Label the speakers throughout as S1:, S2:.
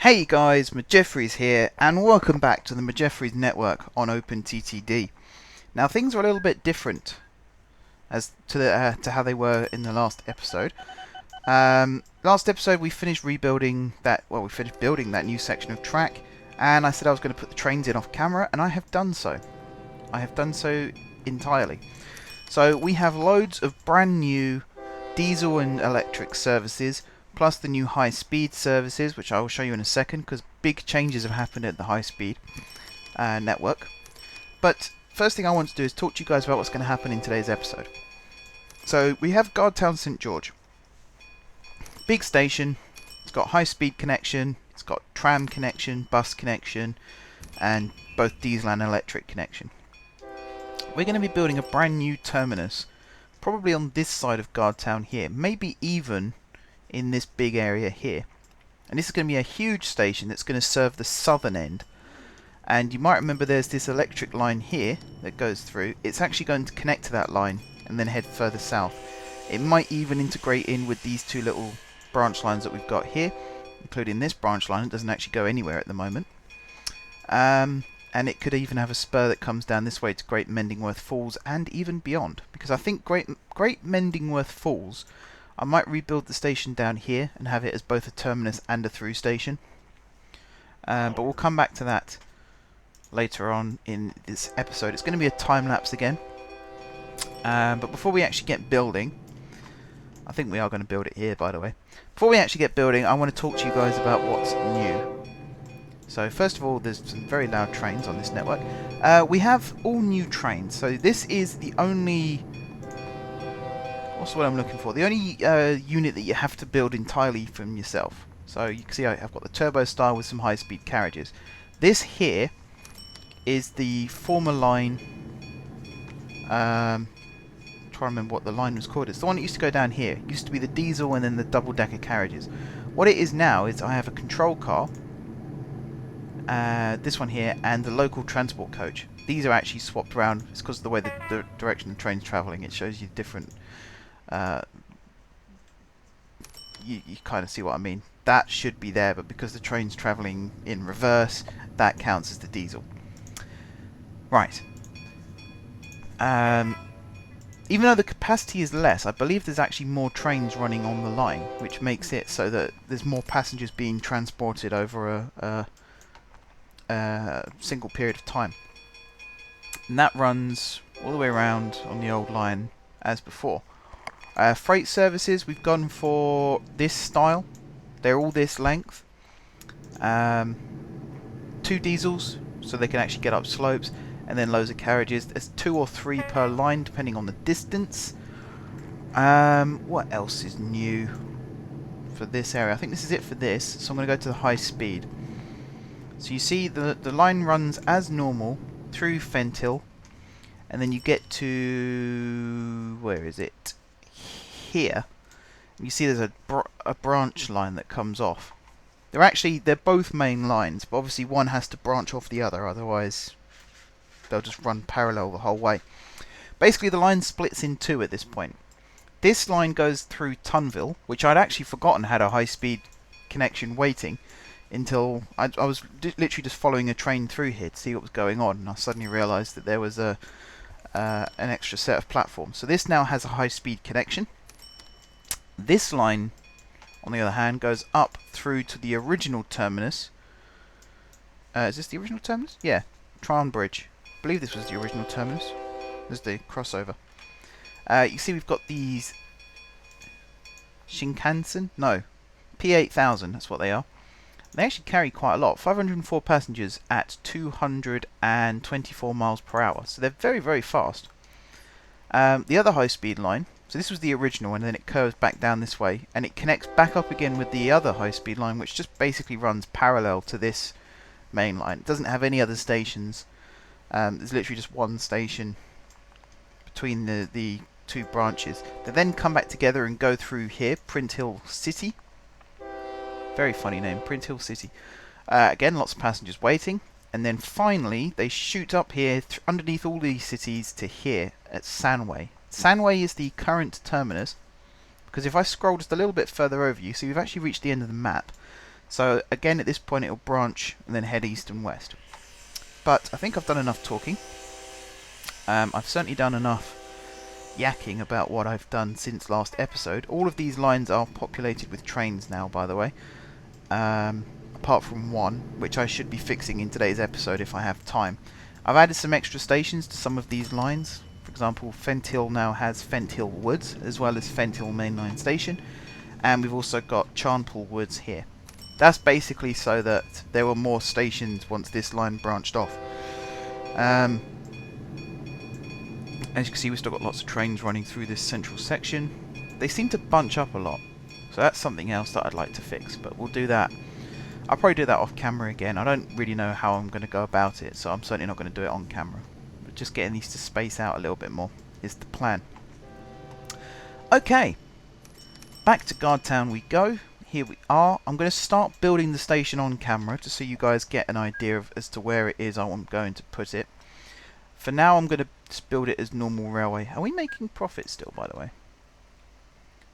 S1: Hey guys, Jeffries here, and welcome back to the Jeffries network on OpenTTD. Now things are a little bit different as to how they were in the last episode. Last episode we finished rebuilding that. Well, we finished building that new section of track, and I said I was going to put the trains in off camera, and I have done so. I have done so entirely. So we have loads of brand new diesel and electric services, plus the new high-speed services, which I will show you in a second, because big changes have happened at the high-speed network. But first thing I want to do is talk to you guys about what's going to happen in today's episode. So we have Gardtown St George. Big station, it's got high-speed connection, it's got tram connection, bus connection, and both diesel and electric connection. We're going to be building a brand new terminus, probably on this side of Gardtown here, maybe even in this big area here. And this is going to be a huge station that's going to serve the southern end. And you might remember there's this electric line here that goes through. It's actually going to connect to that line and then head further south. It might even integrate in with these two little branch lines that we've got here, including this branch line. It doesn't actually go anywhere at the moment. And it could even have a spur that comes down this way to Great Mendingworth Falls and even beyond. Because I think Great Mendingworth Falls, I might rebuild the station down here and have it as both a terminus and a through station. But we'll come back to that later on in this episode. It's going to be a time lapse again. But before we actually get building, I think we are going to build it here, by the way. Before we actually get building, I want to talk to you guys about what's new. So first of all, there's some very loud trains on this network. We have all new trains. So this is the only... What's what I'm looking for? The only unit that you have to build entirely from yourself. So you can see I've got the turbo style with some high-speed carriages. This here is the former line. I'm trying to remember what the line was called. It's the one that used to go down here. It used to be the diesel and then the double-decker carriages. What it is now is I have a control car, this one here, and the local transport coach. These are actually swapped around. It's because of the way the direction the train's travelling. It shows you different. You kind of see what I mean. That should be there, but because the train's travelling in reverse, that counts as the diesel. Right. Even though the capacity is less, I believe there's actually more trains running on the line, which makes it so that there's more passengers being transported over a single period of time. And that runs all the way around on the old line as before. Freight services, we've gone for this style. They're all this length. 2 diesels, so they can actually get up slopes, and then loads of carriages. There's 2 or 3 per line, depending on the distance. What else is new for this area? I think this is it for this, so I'm going to go to the high speed. So you see the line runs as normal through Fentil, and then you get to... where is it? Here. You see there's a branch line that comes off. They're both main lines, but obviously one has to branch off the other, otherwise they'll just run parallel the whole way. Basically the line splits in 2 at this point. This line goes through Tunville, which I'd actually forgotten had a high-speed connection waiting, until I was literally just following a train through here to see what was going on, and I suddenly realised that there was an extra set of platforms. So this now has a high-speed connection. This line, on the other hand, goes up through to the original terminus. Is this the original terminus? Yeah, Tryon Bridge. I believe this was the original terminus. There's the crossover. You see we've got these Shinkansen? No, P8000, that's what they are. They actually carry quite a lot, 504 passengers at 224 miles per hour. So they're very, very fast. The other high-speed line, so this was the original, and then it curves back down this way, and it connects back up again with the other high-speed line, which just basically runs parallel to this main line. It doesn't have any other stations. There's literally just one station between the 2 branches. They then come back together and go through here, Print Hill City. Very funny name, Print Hill City. Again, lots of passengers waiting. And then finally, they shoot up here underneath all these cities to here at Sanway. Sanway is the current terminus, because if I scroll just a little bit further over, you see we've actually reached the end of the map. So again, at this point it'll branch and then head east and west. But I think I've done enough talking. I've certainly done enough yakking about what I've done since last episode. All of these lines are populated with trains now, by the way. Apart from one, which I should be fixing in today's episode if I have time. I've added some extra stations to some of these lines. For example, Fenthill now has Fenthill Woods, as well as Fenthill Mainline Station. And we've also got Charnpool Woods here. That's basically so that there were more stations once this line branched off. As you can see, we've still got lots of trains running through this central section. They seem to bunch up a lot, so that's something else that I'd like to fix, but we'll do that. I'll probably do that off camera again. I don't really know how I'm going to go about it, so I'm certainly not going to do it on camera. But just getting these to space out a little bit more is the plan. Okay, back to Gardtown we go. Here we are. I'm going to start building the station on camera to so you guys get an idea of as to where it is I'm going to put it. For now, I'm going to just build it as normal railway. Are we making profit still, by the way?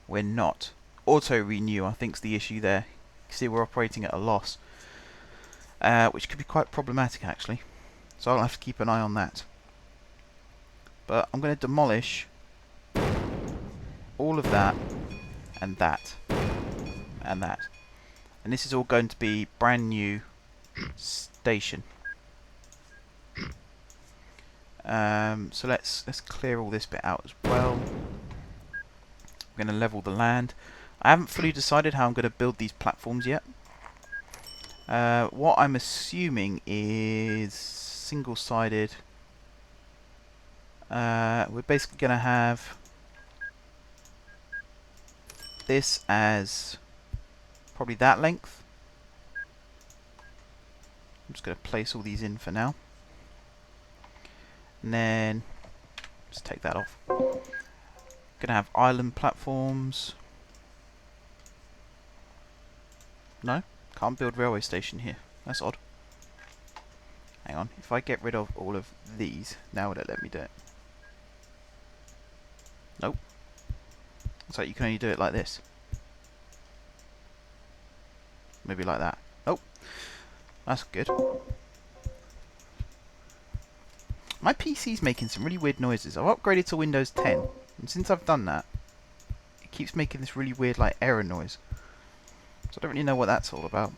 S1: We're not. Auto-renew, I think, is the issue there. You see, we're operating at a loss, which could be quite problematic, actually. So I'll have to keep an eye on that. But I'm going to demolish all of that, and that, and that. And this is all going to be brand new station. So let's clear all this bit out as well. I'm going to level the land. I haven't fully decided how I'm going to build these platforms yet. What I'm assuming is single-sided. We're basically going to have this as probably that length. I'm just going to place all these in for now. And then just take that off. Gonna have island platforms. No, can't build railway station here. That's odd. Hang on, if I get rid of all of these, now would it let me do it? Nope. Looks like you can only do it like this. Maybe like that. Nope. That's good. My PC's making some really weird noises. I've upgraded to Windows 10, and since I've done that, it keeps making this really weird, like, error noise. So I don't really know what that's all about.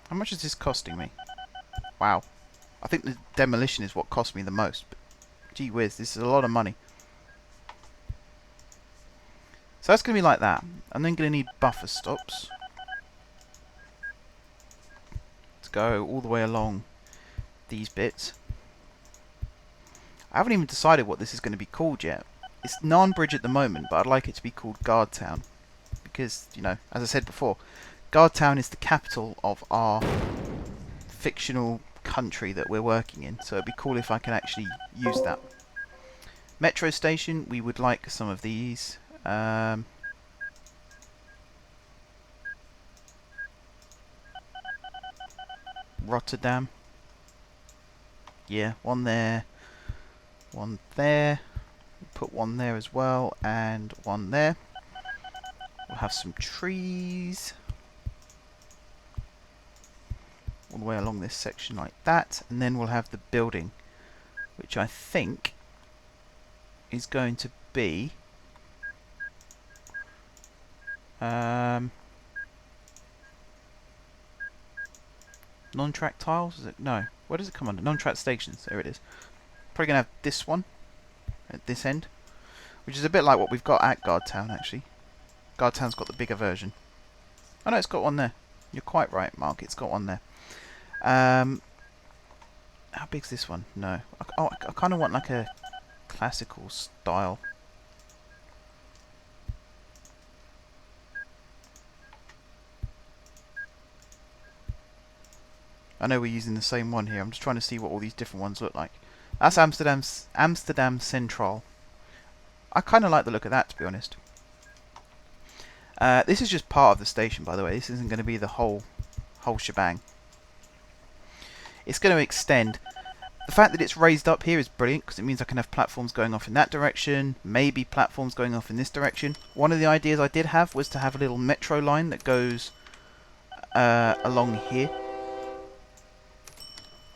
S1: How much is this costing me? Wow. I think the demolition is what cost me the most. But gee whiz, this is a lot of money. So that's going to be like that. I'm then going to need buffer stops to go all the way along these bits. I haven't even decided what this is going to be called yet. It's Narnbridge at the moment, but I'd like it to be called Gardtown. Because, you know, as I said before, Gardtown is the capital of our fictional country that we're working in. So it'd be cool if I can actually use that. Metro station, we would like some of these. Rotterdam. Yeah, one there. One there. Put one there as well, and one there. We'll have some trees all the way along this section like that, and then we'll have the building, which I think is going to be non-track tiles, is it? No. Where does it come under? Non-track stations. There it is. Probably going to have this one at this end, which is a bit like what we've got at Gardtown, actually. Gardtown's got the bigger version. Oh no, it's got one there. You're quite right, Mark. It's got one there. How big's this one? No. I kind of want like a classical style. I know we're using the same one here. I'm just trying to see what all these different ones look like. That's Amsterdam Central. I kind of like the look of that, to be honest. This is just part of the station, by the way. This isn't going to be the whole shebang. It's going to extend. The fact that it's raised up here is brilliant because it means I can have platforms going off in that direction, maybe platforms going off in this direction. One of the ideas I did have was to have a little metro line that goes along here.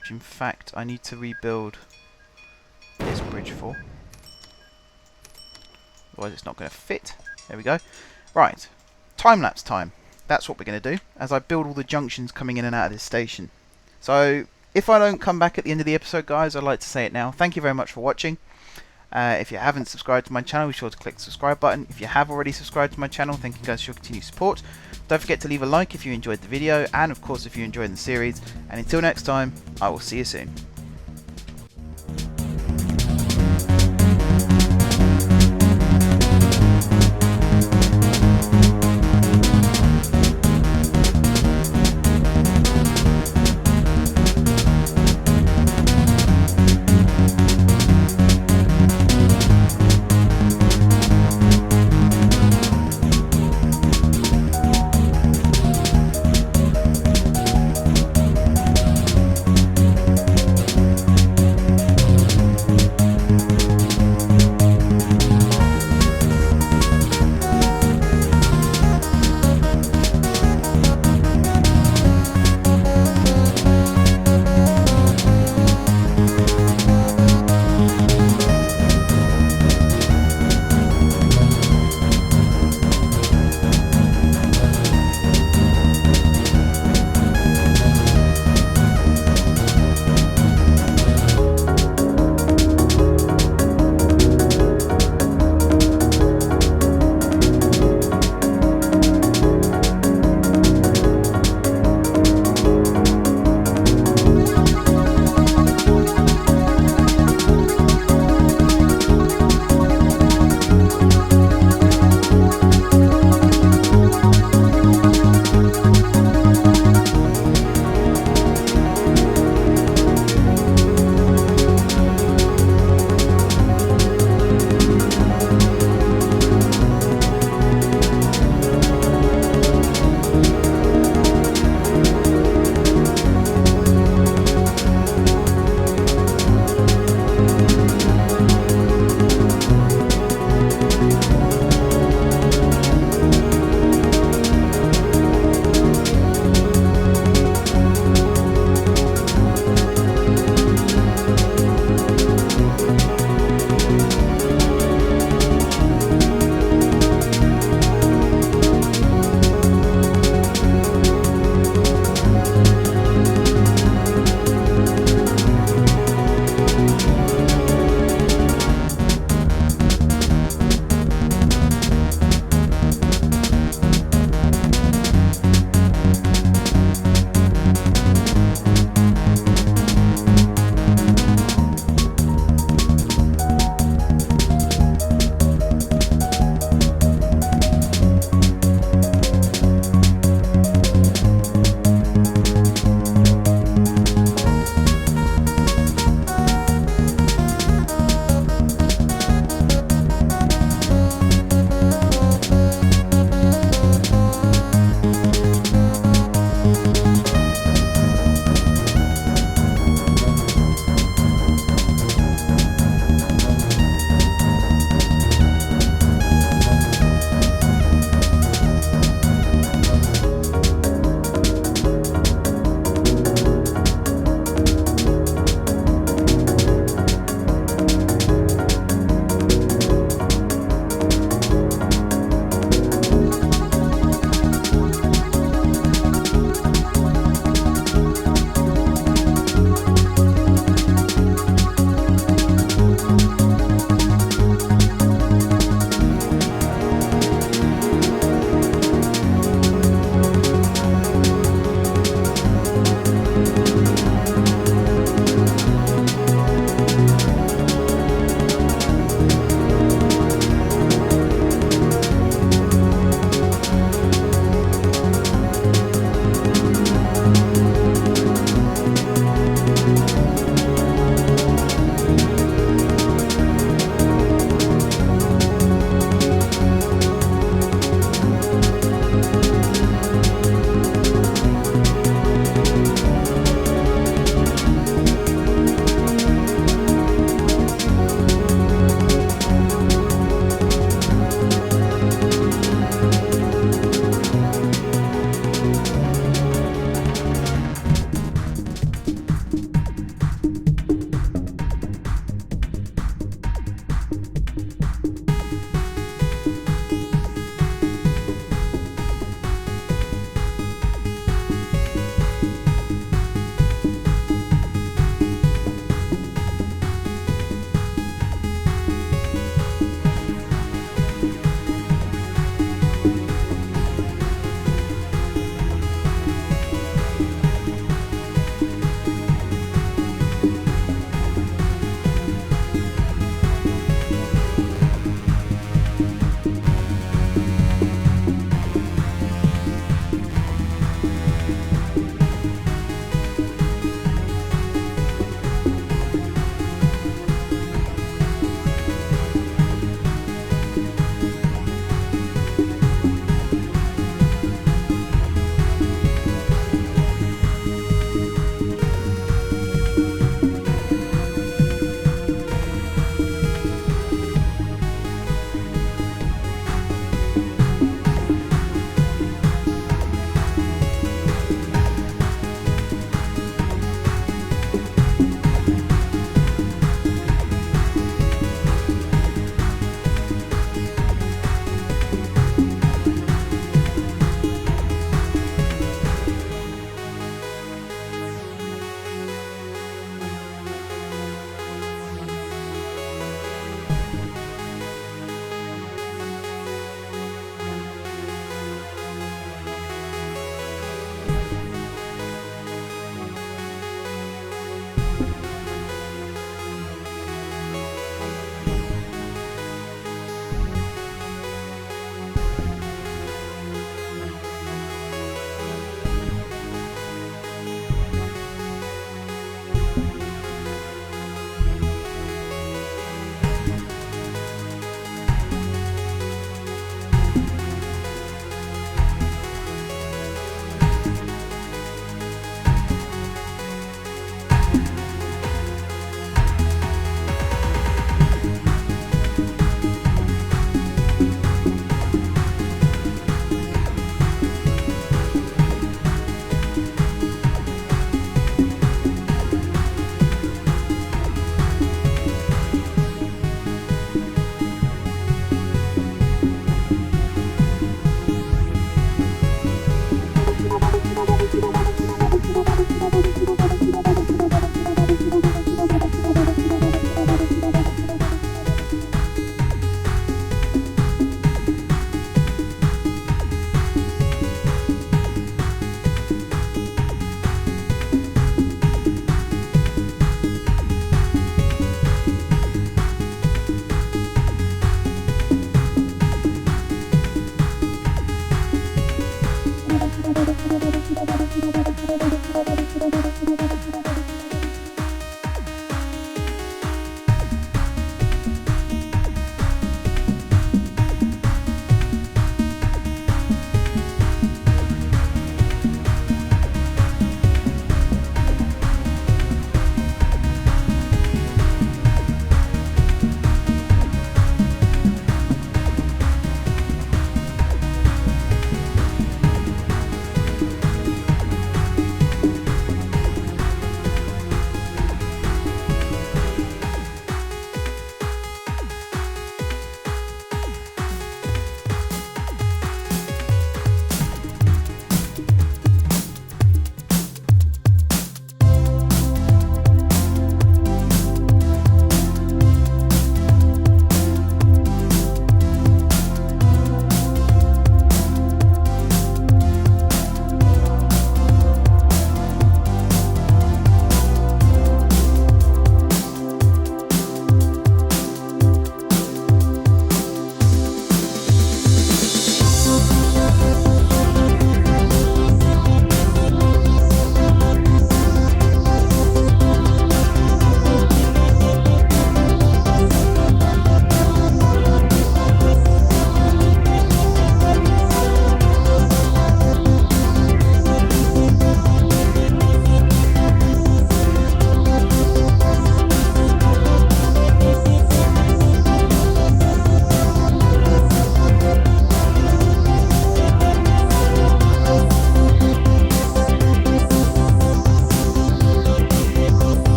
S1: Which in fact I need to rebuild this bridge for. Otherwise it's not going to fit. There we go. Right, time-lapse time. That's what we're going to do as I build all the junctions coming in and out of this station. So if I don't come back at the end of the episode, guys, I'd like to say it now. Thank you very much for watching. If you haven't subscribed to my channel, be sure to click the subscribe button. If you have already subscribed to my channel, thank you guys for your continued support. Don't forget to leave a like if you enjoyed the video, and of course if you enjoyed the series. And until next time, I will see you soon.